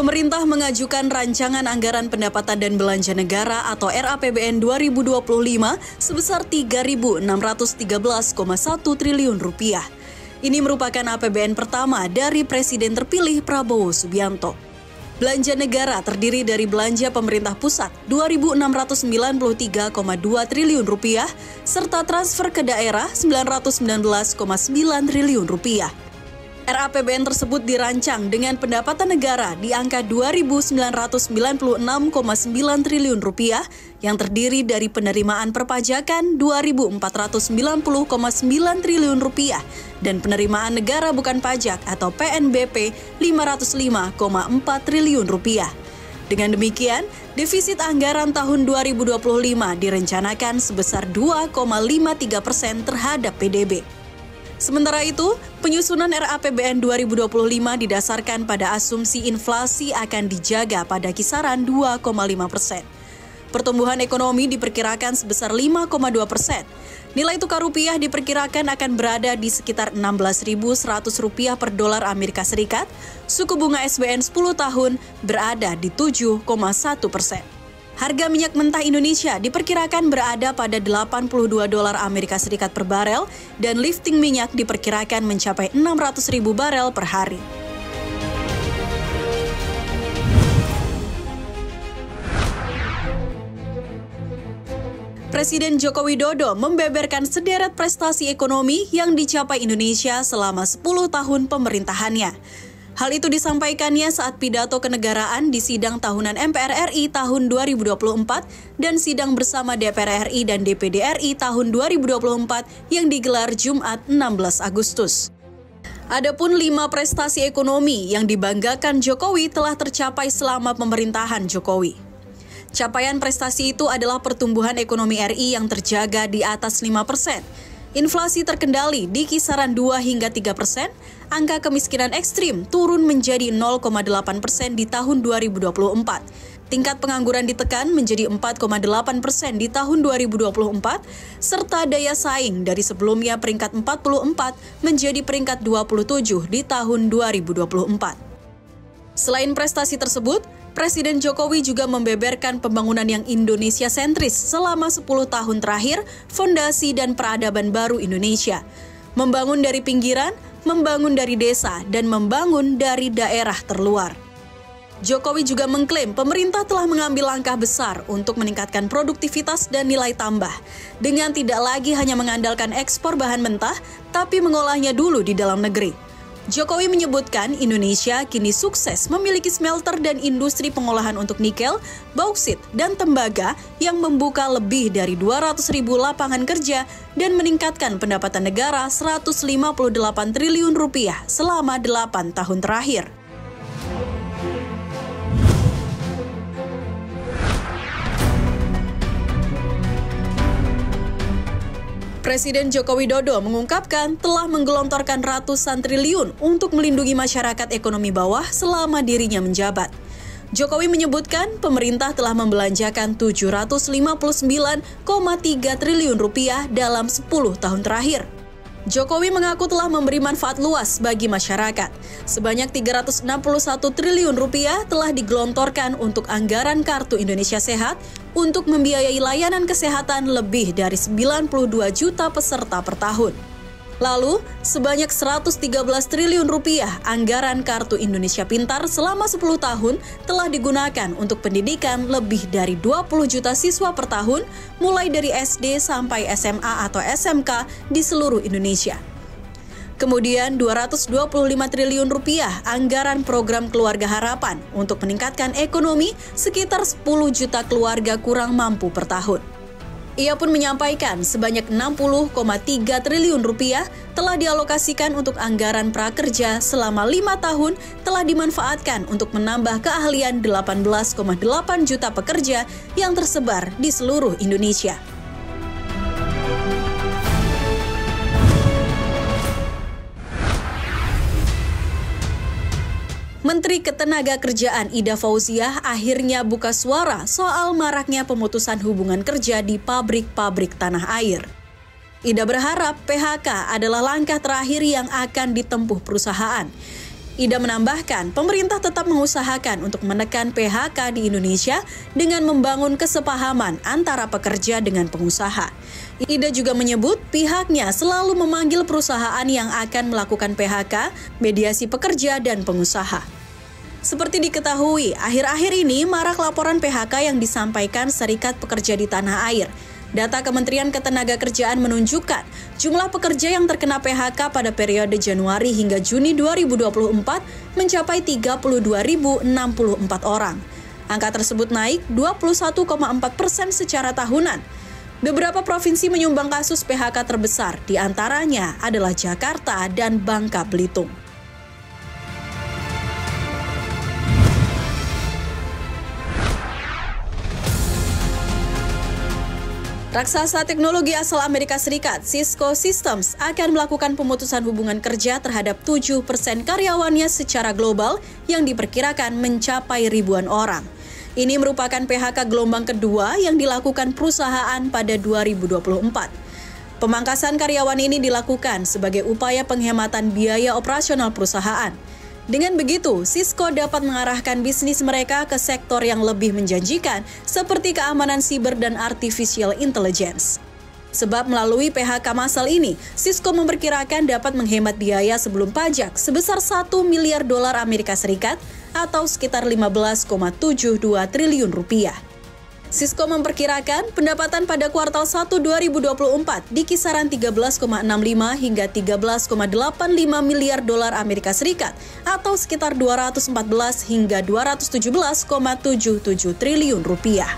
Pemerintah mengajukan Rancangan Anggaran Pendapatan dan Belanja Negara atau RAPBN 2025 sebesar Rp3.613,1 triliun. Ini merupakan APBN pertama dari Presiden terpilih Prabowo Subianto. Belanja negara terdiri dari belanja pemerintah pusat Rp2.693,2 triliun serta transfer ke daerah Rp919,9 triliun. RAPBN tersebut dirancang dengan pendapatan negara di angka Rp2.996,9 triliun yang terdiri dari penerimaan perpajakan Rp2.490,9 triliun dan penerimaan negara bukan pajak atau PNBP Rp505,4 triliun. Dengan demikian, defisit anggaran tahun 2025 direncanakan sebesar 2,53% terhadap PDB. Sementara itu, penyusunan RAPBN 2025 didasarkan pada asumsi inflasi akan dijaga pada kisaran 2,5%. Pertumbuhan ekonomi diperkirakan sebesar 5,2%. Nilai tukar rupiah diperkirakan akan berada di sekitar Rp16.100 per dolar Amerika Serikat. Suku bunga SBN 10 tahun berada di 7,1%. Harga minyak mentah Indonesia diperkirakan berada pada $82 Amerika Serikat per barel dan lifting minyak diperkirakan mencapai 600.000 barel per hari. Presiden Joko Widodo membeberkan sederet prestasi ekonomi yang dicapai Indonesia selama 10 tahun pemerintahannya. Hal itu disampaikannya saat pidato kenegaraan di sidang tahunan MPR RI tahun 2024 dan sidang bersama DPR RI dan DPD RI tahun 2024 yang digelar Jumat 16 Agustus. Adapun 5 prestasi ekonomi yang dibanggakan Jokowi telah tercapai selama pemerintahan Jokowi. Capaian prestasi itu adalah pertumbuhan ekonomi RI yang terjaga di atas 5%. Inflasi terkendali di kisaran 2 hingga 3%, angka kemiskinan ekstrim turun menjadi 0,8% di tahun 2024. Tingkat pengangguran ditekan menjadi 4,8% di tahun 2024, serta daya saing dari sebelumnya peringkat 44 menjadi peringkat 27 di tahun 2024. Selain prestasi tersebut, Presiden Jokowi juga membeberkan pembangunan yang Indonesia sentris selama 10 tahun terakhir, fondasi dan peradaban baru Indonesia. Membangun dari pinggiran, membangun dari desa, dan membangun dari daerah terluar. Jokowi juga mengklaim pemerintah telah mengambil langkah besar untuk meningkatkan produktivitas dan nilai tambah, dengan tidak lagi hanya mengandalkan ekspor bahan mentah, tapi mengolahnya dulu di dalam negeri. Jokowi menyebutkan Indonesia kini sukses memiliki smelter dan industri pengolahan untuk nikel, bauksit, dan tembaga yang membuka lebih dari 200.000 lapangan kerja dan meningkatkan pendapatan negara Rp158 triliun selama 8 tahun terakhir. Presiden Joko Widodo mengungkapkan telah menggelontorkan ratusan triliun untuk melindungi masyarakat ekonomi bawah selama dirinya menjabat. Jokowi menyebutkan pemerintah telah membelanjakan Rp759,3 triliun dalam 10 tahun terakhir. Jokowi mengaku telah memberi manfaat luas bagi masyarakat. Sebanyak Rp361 triliun telah digelontorkan untuk anggaran Kartu Indonesia Sehat untuk membiayai layanan kesehatan lebih dari 92 juta peserta per tahun. Lalu, sebanyak Rp113 triliun anggaran Kartu Indonesia Pintar selama 10 tahun telah digunakan untuk pendidikan lebih dari 20 juta siswa per tahun, mulai dari SD sampai SMA atau SMK di seluruh Indonesia. Kemudian Rp225 triliun anggaran program Keluarga Harapan untuk meningkatkan ekonomi sekitar 10 juta keluarga kurang mampu per tahun. Ia pun menyampaikan sebanyak Rp60,3 triliun telah dialokasikan untuk anggaran prakerja selama 5 tahun telah dimanfaatkan untuk menambah keahlian 18,8 juta pekerja yang tersebar di seluruh Indonesia. Menteri Ketenagakerjaan Ida Fauziah akhirnya buka suara soal maraknya pemutusan hubungan kerja di pabrik-pabrik tanah air. Ida berharap PHK adalah langkah terakhir yang akan ditempuh perusahaan. Ida menambahkan, pemerintah tetap mengusahakan untuk menekan PHK di Indonesia dengan membangun kesepahaman antara pekerja dengan pengusaha. Ida juga menyebut pihaknya selalu memanggil perusahaan yang akan melakukan PHK, mediasi pekerja dan pengusaha. Seperti diketahui, akhir-akhir ini marak laporan PHK yang disampaikan Serikat Pekerja di tanah air. Data Kementerian Ketenagakerjaan menunjukkan jumlah pekerja yang terkena PHK pada periode Januari hingga Juni 2024 mencapai 32.064 orang. Angka tersebut naik 21,4% secara tahunan. Beberapa provinsi menyumbang kasus PHK terbesar, diantaranya adalah Jakarta dan Bangka Belitung. Raksasa teknologi asal Amerika Serikat, Cisco Systems, akan melakukan pemutusan hubungan kerja terhadap 7% karyawannya secara global yang diperkirakan mencapai ribuan orang. Ini merupakan PHK gelombang kedua yang dilakukan perusahaan pada 2024. Pemangkasan karyawan ini dilakukan sebagai upaya penghematan biaya operasional perusahaan. Dengan begitu, Cisco dapat mengarahkan bisnis mereka ke sektor yang lebih menjanjikan seperti keamanan siber dan artificial intelligence. Sebab melalui PHK massal ini, Cisco memperkirakan dapat menghemat biaya sebelum pajak sebesar 1 miliar dolar Amerika Serikat atau sekitar 15,72 triliun rupiah. Cisco memperkirakan pendapatan pada kuartal 1 2024 di kisaran 13,65 hingga 13,85 miliar dolar Amerika Serikat atau sekitar 214 hingga 217,77 triliun rupiah.